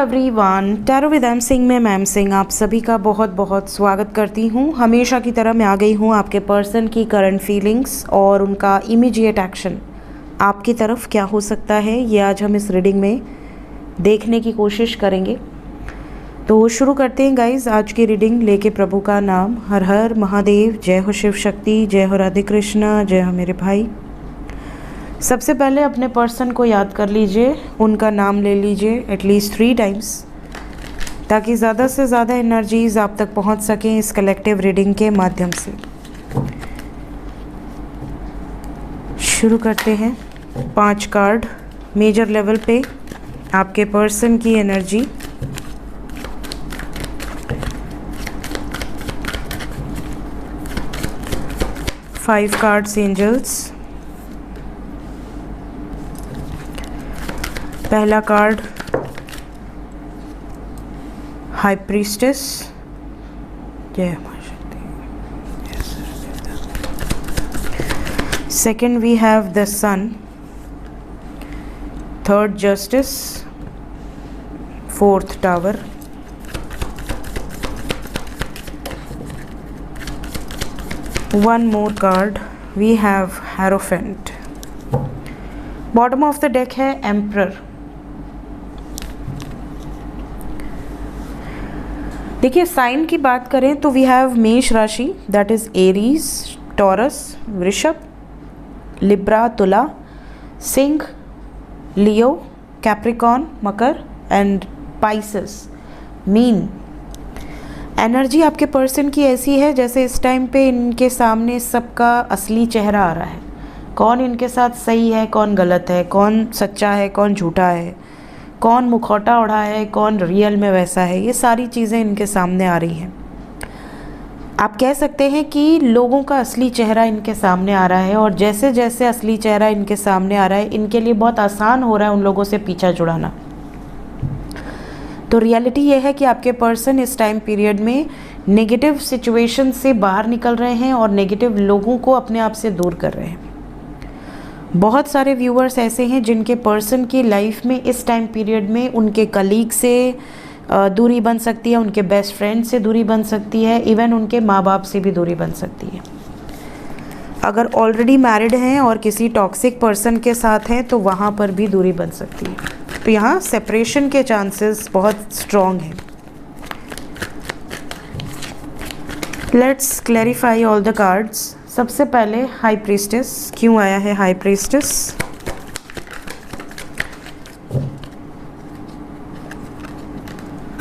Everyone, tarot with M Singh में ma'am Singh आप सभी का बहुत बहुत स्वागत करती हूँ। हमेशा की तरह मैं आ गई हूँ आपके पर्सन की करंट फीलिंग्स और उनका इमीडिएट एक्शन आपकी तरफ क्या हो सकता है, ये आज हम इस रीडिंग में देखने की कोशिश करेंगे। तो शुरू करते हैं गाइज आज की रीडिंग लेके प्रभु का नाम। हर हर महादेव, जय हो शिव शक्ति, जय हो राधे कृष्णा, जय हो मेरे भाई। सबसे पहले अपने पर्सन को याद कर लीजिए, उनका नाम ले लीजिए एटलीस्ट 3 टाइम्स ताकि ज़्यादा से ज़्यादा एनर्जीज आप तक पहुंच सकें इस कलेक्टिव रीडिंग के माध्यम से। शुरू करते हैं। 5 कार्ड मेजर लेवल पे आपके पर्सन की एनर्जी। Five cards angels. पहला card high priestess, Jai Maa Shakti. Second we have the sun. Third justice. Fourth tower. One more card we have hierophant. Bottom of the deck है एम्परर। देखिए sign की बात करें तो वी हैव मेष राशि, दैट इज एरीज, टॉरस, वृषभ, लिब्रा, तुला, सिंह, लियो, कैप्रिकॉन, मकर एंड पाइसेस, मीन। एनर्जी आपके पर्सन की ऐसी है जैसे इस टाइम पे इनके सामने सबका असली चेहरा आ रहा है। कौन इनके साथ सही है, कौन गलत है, कौन सच्चा है, कौन झूठा है, कौन मुखौटा ओढ़ा है, कौन रियल में वैसा है, ये सारी चीज़ें इनके सामने आ रही हैं। आप कह सकते हैं कि लोगों का असली चेहरा इनके सामने आ रहा है और जैसे जैसे असली चेहरा इनके सामने आ रहा है इनके लिए बहुत आसान हो रहा है उन लोगों से पीछा छुड़ाना। तो रियलिटी ये है कि आपके पर्सन इस टाइम पीरियड में नेगेटिव सिचुएशन से बाहर निकल रहे हैं और नेगेटिव लोगों को अपने आप से दूर कर रहे हैं। बहुत सारे व्यूअर्स ऐसे हैं जिनके पर्सन की लाइफ में इस टाइम पीरियड में उनके कलीग से दूरी बन सकती है, उनके बेस्ट फ्रेंड से दूरी बन सकती है, इवन उनके माँ बाप से भी दूरी बन सकती है। अगर ऑलरेडी मैरिड हैं और किसी टॉक्सिक पर्सन के साथ हैं तो वहाँ पर भी दूरी बन सकती है। तो यहाँ सेपरेशन के चांसेस बहुत स्ट्रॉन्ग हैं। Let's clarify all the cards. सबसे पहले हाई प्रीस्टेस, क्यों आया है हाई प्रीस्टेस?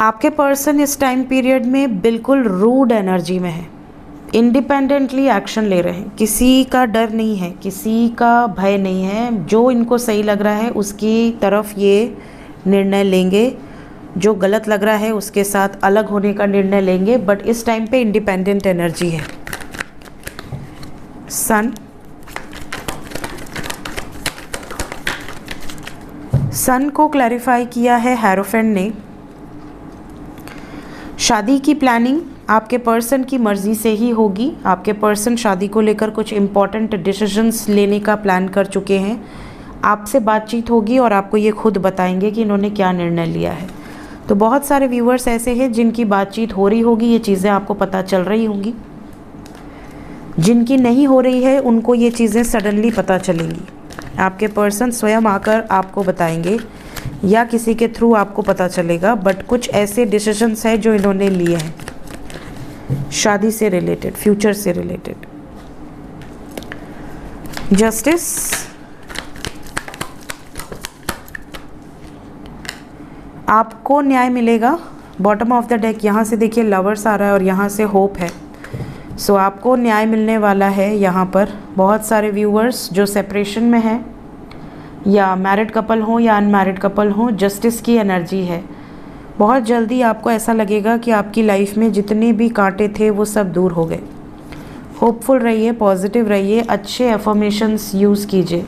आपके पर्सन इस टाइम पीरियड में बिल्कुल रूड एनर्जी में है, इंडिपेंडेंटली एक्शन ले रहे हैं, किसी का डर नहीं है, किसी का भय नहीं है। जो इनको सही लग रहा है उसकी तरफ ये निर्णय लेंगे, जो गलत लग रहा है उसके साथ अलग होने का निर्णय लेंगे, बट इस टाइम पे इंडिपेंडेंट एनर्जी है। सन, सन को क्लैरिफाई किया है हेरोफेंट ने। शादी की प्लानिंग आपके पर्सन की मर्जी से ही होगी। आपके पर्सन शादी को लेकर कुछ इम्पॉर्टेंट डिसीजंस लेने का प्लान कर चुके हैं। आपसे बातचीत होगी और आपको ये खुद बताएंगे कि इन्होंने क्या निर्णय लिया है। तो बहुत सारे व्यूअर्स ऐसे हैं जिनकी बातचीत हो रही होगी, ये चीज़ें आपको पता चल रही होंगी। जिनकी नहीं हो रही है उनको ये चीज़ें सडनली पता चलेंगी। आपके पर्सन स्वयं आकर आपको बताएंगे या किसी के थ्रू आपको पता चलेगा, बट कुछ ऐसे डिसीजंस हैं जो इन्होंने लिए हैं शादी से रिलेटेड, फ्यूचर से रिलेटेड। जस्टिस, आपको न्याय मिलेगा। बॉटम ऑफ द डेक यहाँ से देखिए लवर्स आ रहा है और यहाँ से होप है। सो आपको न्याय मिलने वाला है। यहाँ पर बहुत सारे व्यूअर्स जो सेपरेशन में हैं या मैरिड कपल हों या अनमैरिड कपल हों, जस्टिस की एनर्जी है। बहुत जल्दी आपको ऐसा लगेगा कि आपकी लाइफ में जितने भी कांटे थे वो सब दूर हो गए। होपफुल रहिए, पॉजिटिव रहिए, अच्छे अफर्मेशंस यूज़ कीजिए।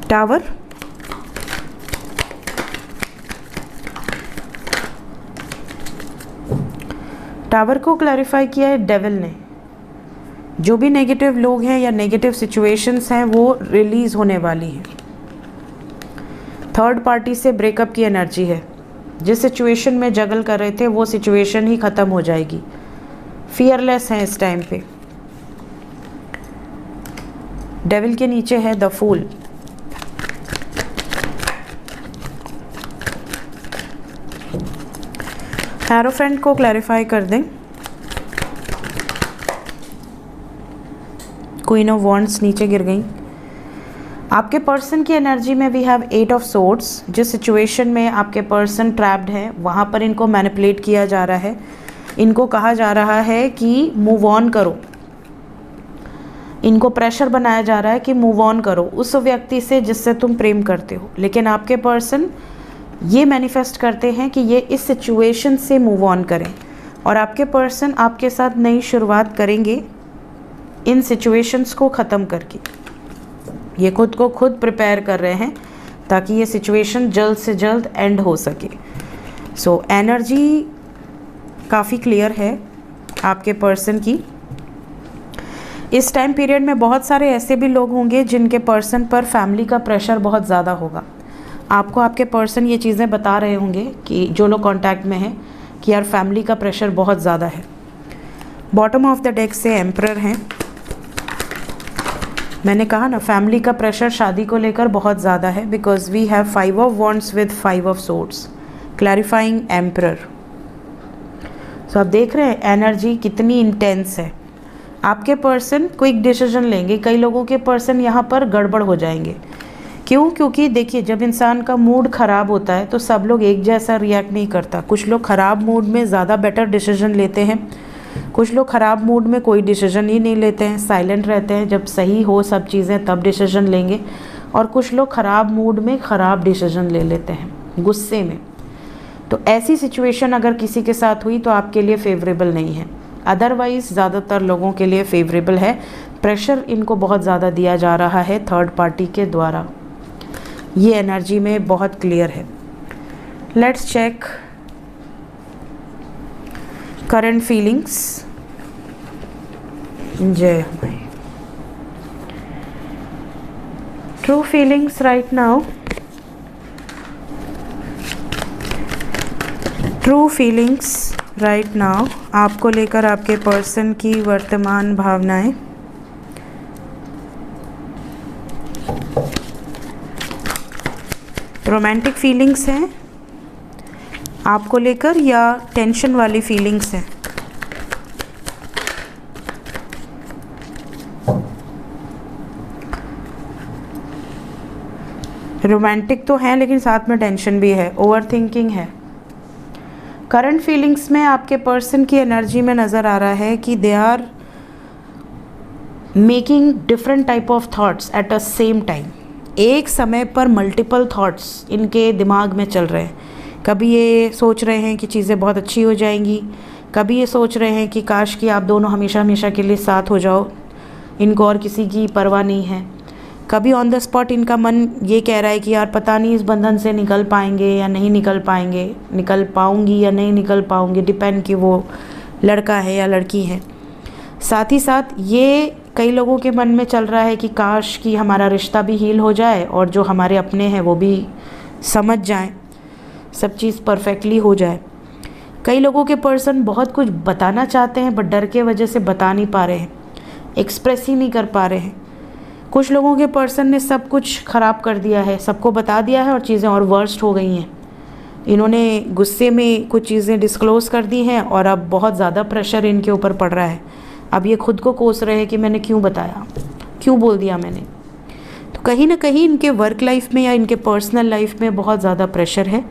टावर, टावर को क्लैरिफाई किया है डेविल ने। जो भी नेगेटिव लोग हैं या नेगेटिव सिचुएशंस हैं वो रिलीज़ होने वाली हैं। थर्ड पार्टी से ब्रेकअप की एनर्जी है। जिस सिचुएशन में जगल कर रहे थे वो सिचुएशन ही ख़त्म हो जाएगी। फियरलेस हैं इस टाइम पे। डेविल के नीचे है द फूल। हेरोफ्रेंट को क्लैरिफाई कर दें। क्वीन ऑफ वॉन्ड्स नीचे गिर गई। आपके पर्सन की एनर्जी में वी हैव 8 ऑफ सोर्ड्स। जिस सिचुएशन में आपके पर्सन ट्रैप्ड है वहाँ पर इनको मैनिपुलेट किया जा रहा है। इनको कहा जा रहा है कि मूव ऑन करो। इनको प्रेशर बनाया जा रहा है कि मूव ऑन करो उस व्यक्ति से जिससे तुम प्रेम करते हो। लेकिन आपके पर्सन ये मैनिफेस्ट करते हैं कि ये इस सिचुएशन से मूव ऑन करें और आपके पर्सन आपके साथ नई शुरुआत करेंगे इन सिचुएशंस को ख़त्म करके। ये खुद को खुद प्रिपेयर कर रहे हैं ताकि ये सिचुएशन जल्द से जल्द एंड हो सके। सो एनर्जी काफ़ी क्लियर है आपके पर्सन की। इस टाइम पीरियड में बहुत सारे ऐसे भी लोग होंगे जिनके पर्सन पर फैमिली का प्रेशर बहुत ज़्यादा होगा। आपको आपके पर्सन ये चीज़ें बता रहे होंगे कि जो लोग कांटेक्ट में हैं कि यार फैमिली का प्रेशर बहुत ज़्यादा है। बॉटम ऑफ द डेक से एम्परर हैं। मैंने कहा ना फैमिली का प्रेशर शादी को लेकर बहुत ज़्यादा है because we have 5 of wands with 5 of swords clarifying emperor. So आप देख रहे हैं एनर्जी कितनी इंटेंस है। आपके पर्सन क्विक डिसीजन लेंगे। कई लोगों के पर्सन यहाँ पर गड़बड़ हो जाएंगे। क्यों? क्योंकि देखिए जब इंसान का मूड ख़राब होता है तो सब लोग एक जैसा रिएक्ट नहीं करता। कुछ लोग ख़राब मूड में ज़्यादा बेटर डिसीजन लेते हैं, कुछ लोग ख़राब मूड में कोई डिसीजन ही नहीं लेते हैं, साइलेंट रहते हैं। जब सही हो सब चीज़ें तब डिसीजन लेंगे। और कुछ लोग ख़राब मूड में ख़राब डिसीजन ले लेते हैं गुस्से में। तो ऐसी सिचुएशन अगर किसी के साथ हुई तो आपके लिए फेवरेबल नहीं है। अदरवाइज़ ज़्यादातर लोगों के लिए फेवरेबल है। प्रेशर इनको बहुत ज़्यादा दिया जा रहा है थर्ड पार्टी के द्वारा। ये एनर्जी में बहुत क्लियर है। Let's check current feelings. जय my true feelings right now. True feelings right now आपको लेकर आपके पर्सन की वर्तमान भावनाएं। रोमांटिक फीलिंग्स हैं आपको लेकर या टेंशन वाली फीलिंग्स हैं? रोमांटिक तो है लेकिन साथ में टेंशन भी है, ओवर थिंकिंग है। करंट फीलिंग्स में आपके पर्सन की एनर्जी में नज़र आ रहा है कि they are making different type of thoughts at a same time. एक समय पर मल्टीपल थॉट्स इनके दिमाग में चल रहे हैं। कभी ये सोच रहे हैं कि चीज़ें बहुत अच्छी हो जाएंगी, कभी ये सोच रहे हैं कि काश कि आप दोनों हमेशा हमेशा के लिए साथ हो जाओ, इनको और किसी की परवाह नहीं है। कभी ऑन द स्पॉट इनका मन ये कह रहा है कि यार पता नहीं इस बंधन से निकल पाएंगे या नहीं निकल पाएंगे, निकल पाऊंगी या नहीं निकल पाऊंगी, डिपेंड कि वो लड़का है या लड़की है। साथ ही साथ ये कई लोगों के मन में चल रहा है कि काश कि हमारा रिश्ता भी हील हो जाए और जो हमारे अपने हैं वो भी समझ जाएं, सब चीज़ परफेक्टली हो जाए। कई लोगों के पर्सन बहुत कुछ बताना चाहते हैं बट डर के वजह से बता नहीं पा रहे हैं, एक्सप्रेस ही नहीं कर पा रहे हैं। कुछ लोगों के पर्सन ने सब कुछ ख़राब कर दिया है, सबको बता दिया है और चीज़ें और वर्स्ट हो गई हैं। इन्होंने गुस्से में कुछ चीज़ें डिस्क्लोज़ कर दी हैं और अब बहुत ज़्यादा प्रेशर इनके ऊपर पड़ रहा है। अब ये खुद को कोस रहे हैं कि मैंने क्यों बताया, क्यों बोल दिया मैंने। तो कहीं ना कहीं इनके वर्क लाइफ में या इनके पर्सनल लाइफ में बहुत ज़्यादा प्रेशर है।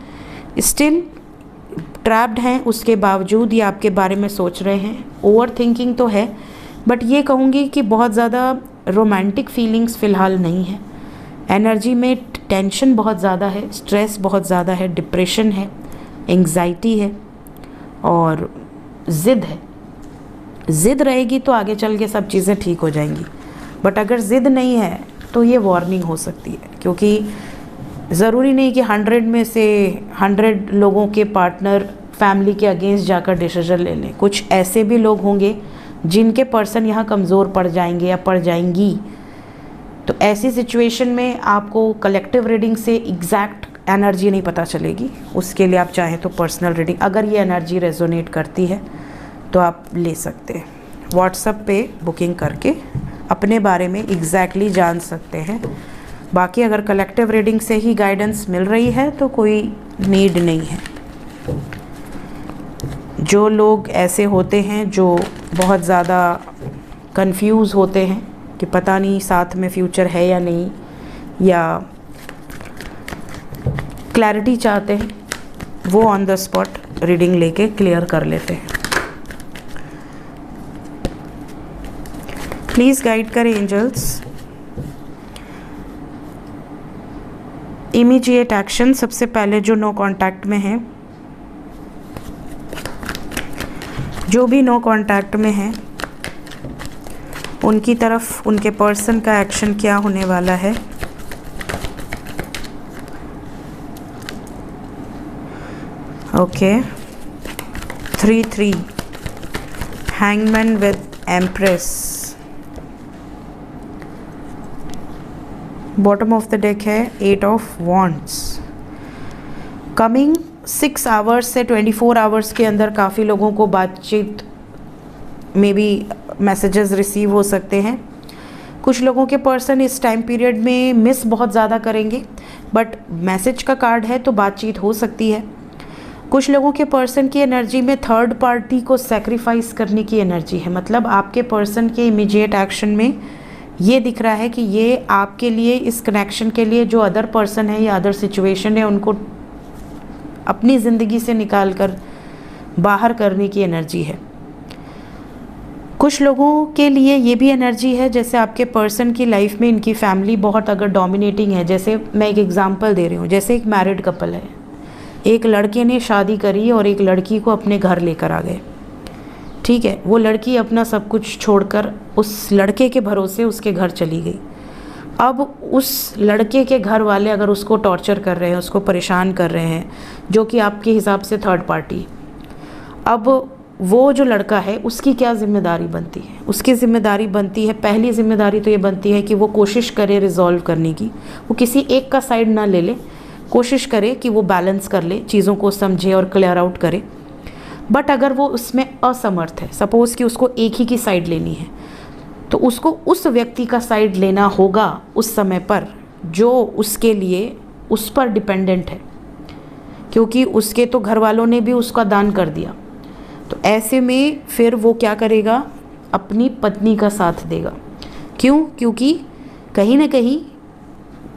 स्टिल ट्रैप्ड हैं, उसके बावजूद ये आपके बारे में सोच रहे हैं। ओवर थिंकिंग तो है बट ये कहूँगी कि बहुत ज़्यादा रोमांटिक फीलिंग्स फ़िलहाल नहीं है। एनर्जी में टेंशन बहुत ज़्यादा है, स्ट्रेस बहुत ज़्यादा है, डिप्रेशन है, एंग्जाइटी है और ज़िद है। ज़िद रहेगी तो आगे चल के सब चीज़ें ठीक हो जाएंगी, बट अगर ज़िद नहीं है तो ये वार्निंग हो सकती है। क्योंकि ज़रूरी नहीं कि 100 में से 100 लोगों के पार्टनर फैमिली के अगेंस्ट जाकर डिसीजन ले लें। कुछ ऐसे भी लोग होंगे जिनके पर्सन यहाँ कमज़ोर पड़ जाएंगे या पड़ जाएंगी। तो ऐसी सिचुएशन में आपको कलेक्टिव रीडिंग से एग्जैक्ट एनर्जी नहीं पता चलेगी। उसके लिए आप चाहें तो पर्सनल रीडिंग, अगर ये एनर्जी रेजोनेट करती है तो आप ले सकते हैं। व्हाट्सएप पे बुकिंग करके अपने बारे में एग्जैक्टली जान सकते हैं। बाकी अगर कलेक्टिव रीडिंग से ही गाइडेंस मिल रही है तो कोई नीड नहीं है। जो लोग ऐसे होते हैं जो बहुत ज़्यादा कंफ्यूज होते हैं कि पता नहीं साथ में फ्यूचर है या नहीं, या क्लैरिटी चाहते हैं, वो ऑन द स्पॉट रीडिंग लेके क्लियर कर लेते हैं। प्लीज़ गाइड करें एंजल्स। इमीडिएट एक्शन, सबसे पहले जो नो कांटेक्ट में है, जो भी नो कांटेक्ट में है उनकी तरफ उनके पर्सन का एक्शन क्या होने वाला है। Okay 3-3 hangman with empress. Bottom of the deck है 8 ऑफ वॉन्ड्स। कमिंग 6 आवर्स से 24 आवर्स के अंदर काफ़ी लोगों को बातचीत में भी मैसेजेस रिसीव हो सकते हैं। कुछ लोगों के पर्सन इस टाइम पीरियड में मिस बहुत ज़्यादा करेंगे, बट मैसेज का कार्ड है तो बातचीत हो सकती है। कुछ लोगों के पर्सन की एनर्जी में थर्ड पार्टी को सेक्रीफाइस करने की एनर्जी है, मतलब आपके पर्सन के इमीडिएट एक्शन में ये दिख रहा है कि ये आपके लिए, इस कनेक्शन के लिए जो अदर पर्सन है या अदर सिचुएशन है उनको अपनी ज़िंदगी से निकाल कर बाहर करने की एनर्जी है। कुछ लोगों के लिए ये भी एनर्जी है जैसे आपके पर्सन की लाइफ में इनकी फैमिली बहुत अगर डोमिनेटिंग है। जैसे मैं एक एग्जांपल दे रही हूँ, जैसे एक मैरिड कपल है, एक लड़के ने शादी करी और एक लड़की को अपने घर लेकर आ गए, ठीक है। वो लड़की अपना सब कुछ छोड़कर उस लड़के के भरोसे उसके घर चली गई। अब उस लड़के के घर वाले अगर उसको टॉर्चर कर रहे हैं, उसको परेशान कर रहे हैं, जो कि आपके हिसाब से थर्ड पार्टी, अब वो जो लड़का है उसकी क्या जिम्मेदारी बनती है? उसकी ज़िम्मेदारी बनती है, पहली ज़िम्मेदारी तो ये बनती है कि वो कोशिश करे रिजॉल्व करने की, वो किसी एक का साइड ना ले ले, कोशिश करे कि वो बैलेंस कर ले, चीज़ों को समझे और क्लियर आउट करे। बट अगर वो उसमें असमर्थ है, सपोज़ कि उसको एक ही की साइड लेनी है, तो उसको उस व्यक्ति का साइड लेना होगा उस समय पर जो उसके लिए उस पर डिपेंडेंट है, क्योंकि उसके तो घर वालों ने भी उसका दान कर दिया। तो ऐसे में फिर वो क्या करेगा? अपनी पत्नी का साथ देगा। क्यों? क्योंकि कहीं ना कहीं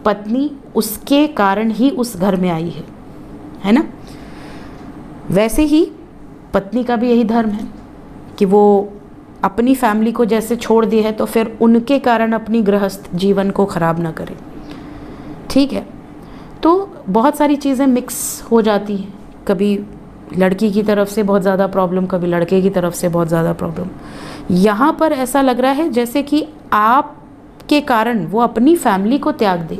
पत्नी उसके कारण ही उस घर में आई है ना। वैसे ही पत्नी का भी यही धर्म है कि वो अपनी फैमिली को जैसे छोड़ दी है तो फिर उनके कारण अपनी गृहस्थ जीवन को ख़राब ना करे, ठीक है। तो बहुत सारी चीज़ें मिक्स हो जाती हैं, कभी लड़की की तरफ से बहुत ज़्यादा प्रॉब्लम, कभी लड़के की तरफ से बहुत ज़्यादा प्रॉब्लम। यहाँ पर ऐसा लग रहा है जैसे कि आपके कारण वो अपनी फैमिली को त्याग दे,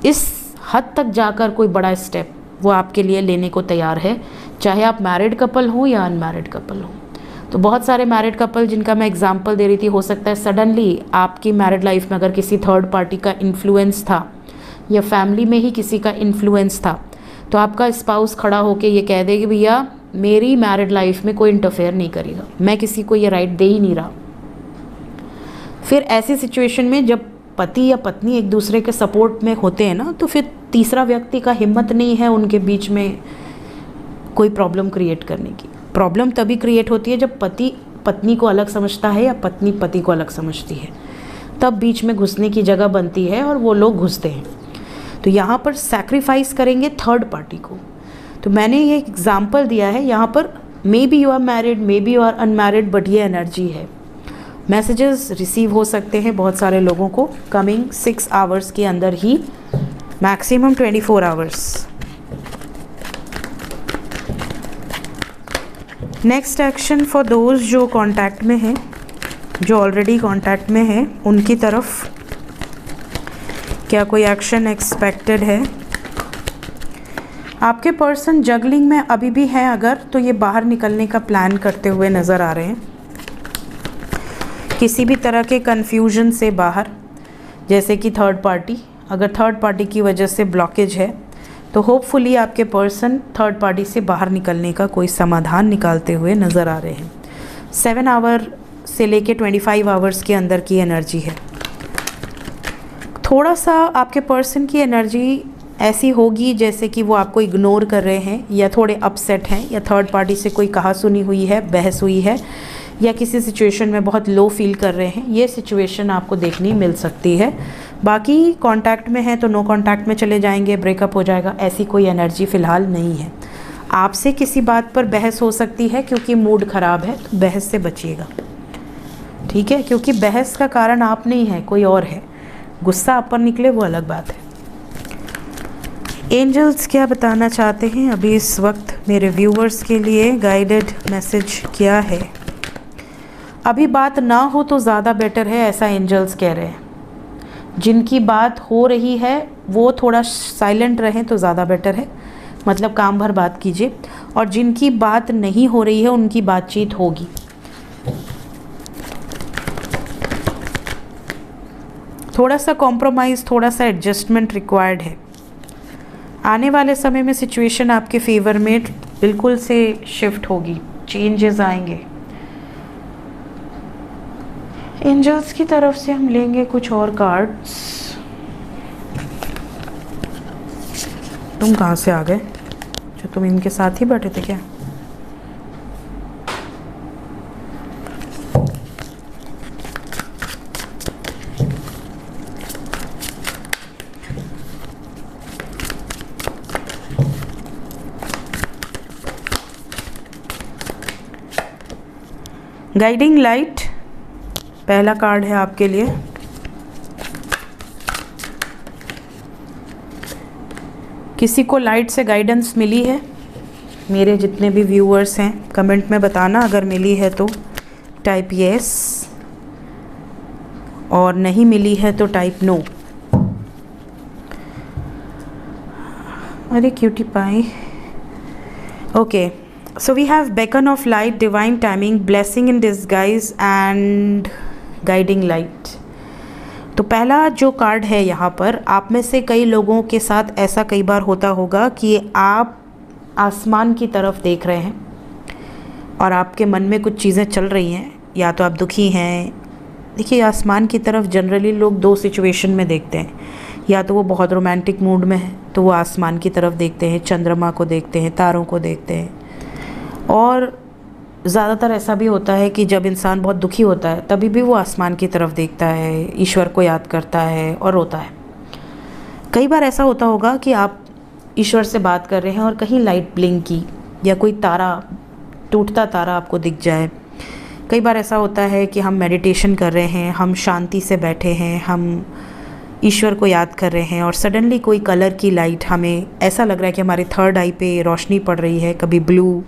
इस हद तक जाकर कोई बड़ा स्टेप वो आपके लिए लेने को तैयार है, चाहे आप मैरिड कपल हो या अनमैरिड कपल हो। तो बहुत सारे मैरिड कपल जिनका मैं एग्जांपल दे रही थी, हो सकता है सडनली आपकी मैरिड लाइफ में अगर किसी थर्ड पार्टी का इन्फ्लुएंस था या फैमिली में ही किसी का इन्फ्लुएंस था, तो आपका स्पाउस खड़ा होके ये कह दे कि भैया मेरी मैरिड लाइफ में कोई इंटरफेयर नहीं करेगा, मैं किसी को ये राइट दे ही नहीं रहा। फिर ऐसी सिचुएशन में जब पति या पत्नी एक दूसरे के सपोर्ट में होते हैं ना, तो फिर तीसरा व्यक्ति का हिम्मत नहीं है उनके बीच में कोई प्रॉब्लम क्रिएट करने की। प्रॉब्लम तभी क्रिएट होती है जब पति पत्नी को अलग समझता है या पत्नी पति को अलग समझती है, तब बीच में घुसने की जगह बनती है और वो लोग घुसते हैं। तो यहाँ पर सैक्रिफाइस करेंगे थर्ड पार्टी को। तो मैंने ये एग्जाम्पल दिया है, यहाँ पर maybe you are married, maybe you are unmarried, but ये एनर्जी है। मैसेजेस रिसीव हो सकते हैं बहुत सारे लोगों को कमिंग 6 आवर्स के अंदर ही, maximum 24 hours. Next action for those जो कांटेक्ट में हैं, जो ऑलरेडी कांटेक्ट में हैं, उनकी तरफ क्या कोई एक्शन एक्सपेक्टेड है? आपके पर्सन जगलिंग में अभी भी हैं अगर, तो ये बाहर निकलने का प्लान करते हुए नज़र आ रहे हैं, किसी भी तरह के कन्फ्यूजन से बाहर। जैसे कि थर्ड पार्टी, अगर थर्ड पार्टी की वजह से ब्लॉकेज है तो होपफुली आपके पर्सन थर्ड पार्टी से बाहर निकलने का कोई समाधान निकालते हुए नज़र आ रहे हैं। 7 आवर से लेके 25 आवर्स के अंदर की एनर्जी है। थोड़ा सा आपके पर्सन की एनर्जी ऐसी होगी जैसे कि वो आपको इग्नोर कर रहे हैं, या थोड़े अपसेट हैं, या थर्ड पार्टी से कोई कहा सुनी हुई है, बहस हुई है, या किसी सिचुएशन में बहुत लो फील कर रहे हैं। ये सिचुएशन आपको देखनी मिल सकती है। बाकी कांटेक्ट में है तो नो कांटेक्ट में चले जाएंगे, ब्रेकअप हो जाएगा, ऐसी कोई एनर्जी फ़िलहाल नहीं है। आपसे किसी बात पर बहस हो सकती है क्योंकि मूड ख़राब है, तो बहस से बचिएगा, ठीक है, क्योंकि बहस का कारण आप नहीं है, कोई और है। गुस्सा आप पर निकले वो अलग बात है। एंजल्स क्या बताना चाहते हैं अभी इस वक्त मेरे व्यूवर्स के लिए? गाइडेड मैसेज क्या है? अभी बात ना हो तो ज़्यादा बेटर है, ऐसा एंजल्स कह रहे हैं। जिनकी बात हो रही है वो थोड़ा साइलेंट रहें तो ज़्यादा बेटर है, मतलब काम भर बात कीजिए। और जिनकी बात नहीं हो रही है उनकी बातचीत होगी। थोड़ा सा कॉम्प्रोमाइज़, थोड़ा सा एडजस्टमेंट रिक्वायर्ड है। आने वाले समय में सिचुएशन आपके फेवर में बिल्कुल से शिफ्ट होगी, चेंजेस आएंगे। एंजल्स की तरफ से हम लेंगे कुछ और कार्ड्स। तुम कहाँ से आ गए? जो तुम इनके साथ ही बैठे थे क्या? गाइडिंग लाइट पहला कार्ड है आपके लिए। किसी को लाइट से गाइडेंस मिली है? मेरे जितने भी व्यूअर्स हैं कमेंट में बताना, अगर मिली है तो टाइप यस, और नहीं मिली है तो टाइप नो। अरे cutie pie. Okay, so we have beacon of light, divine timing, blessing in disguise and guiding light। तो पहला जो कार्ड है यहाँ पर, आप में से कई लोगों के साथ ऐसा कई बार होता होगा कि आप आसमान की तरफ देख रहे हैं और आपके मन में कुछ चीज़ें चल रही हैं, या तो आप दुखी हैं। देखिए, आसमान की तरफ जनरली लोग दो सिचुएशन में देखते हैं, या तो वो बहुत रोमांटिक मूड में है तो वो आसमान की तरफ देखते हैं, चंद्रमा को देखते हैं, तारों को देखते हैं। और ज़्यादातर ऐसा भी होता है कि जब इंसान बहुत दुखी होता है तभी भी वो आसमान की तरफ देखता है, ईश्वर को याद करता है और रोता है। कई बार ऐसा होता होगा कि आप ईश्वर से बात कर रहे हैं और कहीं लाइट ब्लिंक की, या कोई तारा, टूटता तारा आपको दिख जाए। कई बार ऐसा होता है कि हम मेडिटेशन कर रहे हैं, हम शांति से बैठे हैं, हम ईश्वर को याद कर रहे हैं, और सडनली कोई कलर की लाइट, हमें ऐसा लग रहा है कि हमारी थर्ड आई पे रोशनी पड़ रही है, कभी ब्लू,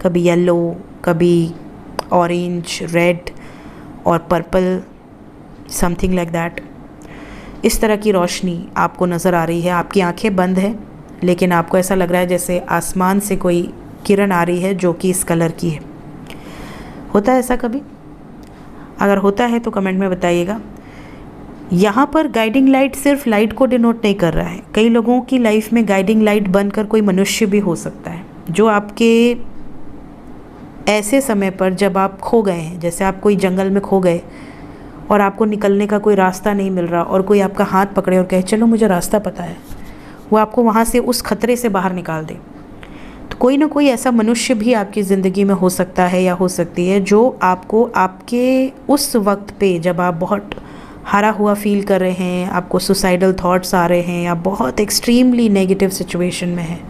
कभी येलो, कभी ऑरेंज, रेड और पर्पल, समथिंग लाइक दैट। इस तरह की रोशनी आपको नज़र आ रही है। आपकी आंखें बंद हैं लेकिन आपको ऐसा लग रहा है जैसे आसमान से कोई किरण आ रही है जो कि इस कलर की है। होता है ऐसा कभी? अगर होता है तो कमेंट में बताइएगा। यहाँ पर गाइडिंग लाइट सिर्फ लाइट को डिनोट नहीं कर रहा है। कई लोगों की लाइफ में गाइडिंग लाइट बनकर कोई मनुष्य भी हो सकता है, जो आपके ऐसे समय पर जब आप खो गए हैं, जैसे आप कोई जंगल में खो गए और आपको निकलने का कोई रास्ता नहीं मिल रहा, और कोई आपका हाथ पकड़े और कहे चलो मुझे रास्ता पता है, वो आपको वहाँ से उस खतरे से बाहर निकाल दे। तो कोई ना कोई ऐसा मनुष्य भी आपकी ज़िंदगी में हो सकता है या हो सकती है, जो आपको आपके उस वक्त पे जब आप बहुत हारा हुआ फील कर रहे हैं, आपको सुसाइडल थॉट्स आ रहे हैं, या बहुत एक्सट्रीमली नेगेटिव सिचुएशन में है,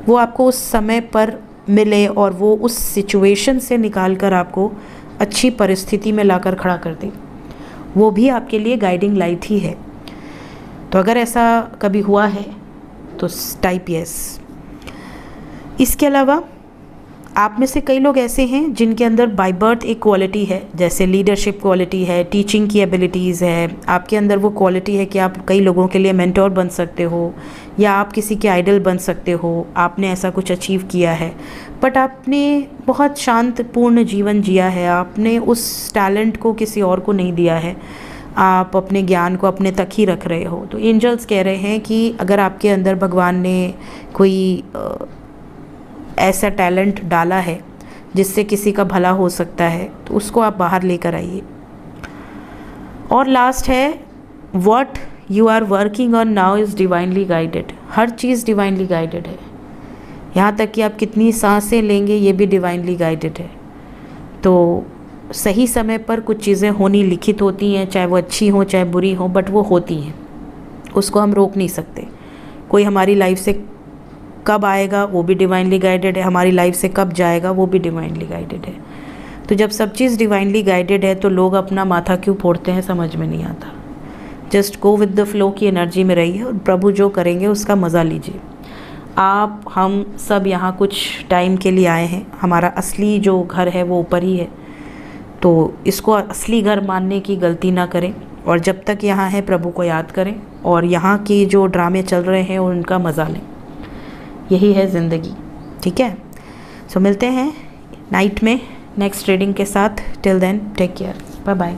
वो आपको उस समय पर मिले और वो उस सिचुएशन से निकाल कर आपको अच्छी परिस्थिति में लाकर खड़ा कर दे। वो भी आपके लिए गाइडिंग लाइट ही है। तो अगर ऐसा कभी हुआ है तो टाइप यस। इसके अलावा आप में से कई लोग ऐसे हैं जिनके अंदर बाय बर्थ एक क्वालिटी है, जैसे लीडरशिप क्वालिटी है, टीचिंग की एबिलिटीज़ है। आपके अंदर वो क्वालिटी है कि आप कई लोगों के लिए मेंटोर बन सकते हो, या आप किसी के आइडल बन सकते हो। आपने ऐसा कुछ अचीव किया है, बट आपने बहुत शांतपूर्ण जीवन जिया है। आपने उस टैलेंट को किसी और को नहीं दिया है। आप अपने ज्ञान को अपने तक ही रख रहे हो। तो एंजल्स कह रहे हैं कि अगर आपके अंदर भगवान ने कोई ऐसा टैलेंट डाला है जिससे किसी का भला हो सकता है, तो उसको आप बाहर लेकर आइए। और लास्ट है, what you are working on now is divinely guided. हर चीज़ डिवाइनली गाइडेड है, यहाँ तक कि आप कितनी सांसें लेंगे ये भी डिवाइनली गाइडेड है। तो सही समय पर कुछ चीज़ें होनी लिखित होती हैं, चाहे वो अच्छी हो चाहे बुरी हो, बट वो होती हैं, उसको हम रोक नहीं सकते। कोई हमारी लाइफ से कब आएगा वो भी डिवाइनली गाइडेड है, हमारी लाइफ से कब जाएगा वो भी डिवाइनली गाइडेड है। तो जब सब चीज़ डिवाइनली गाइडेड है तो लोग अपना माथा क्यों फोड़ते हैं समझ में नहीं आता। Just go with the flow की एनर्जी में रहिए और प्रभु जो करेंगे उसका मज़ा लीजिए। आप हम सब यहाँ कुछ टाइम के लिए आए हैं, हमारा असली जो घर है वो ऊपर ही है, तो इसको असली घर मानने की गलती ना करें। और जब तक यहाँ है प्रभु को याद करें और यहाँ की जो ड्रामे चल रहे हैं उनका मज़ा लें। यही है ज़िंदगी, ठीक है। सो मिलते हैं नाइट में नेक्स्ट रीडिंग के साथ। Till then take care, bye bye.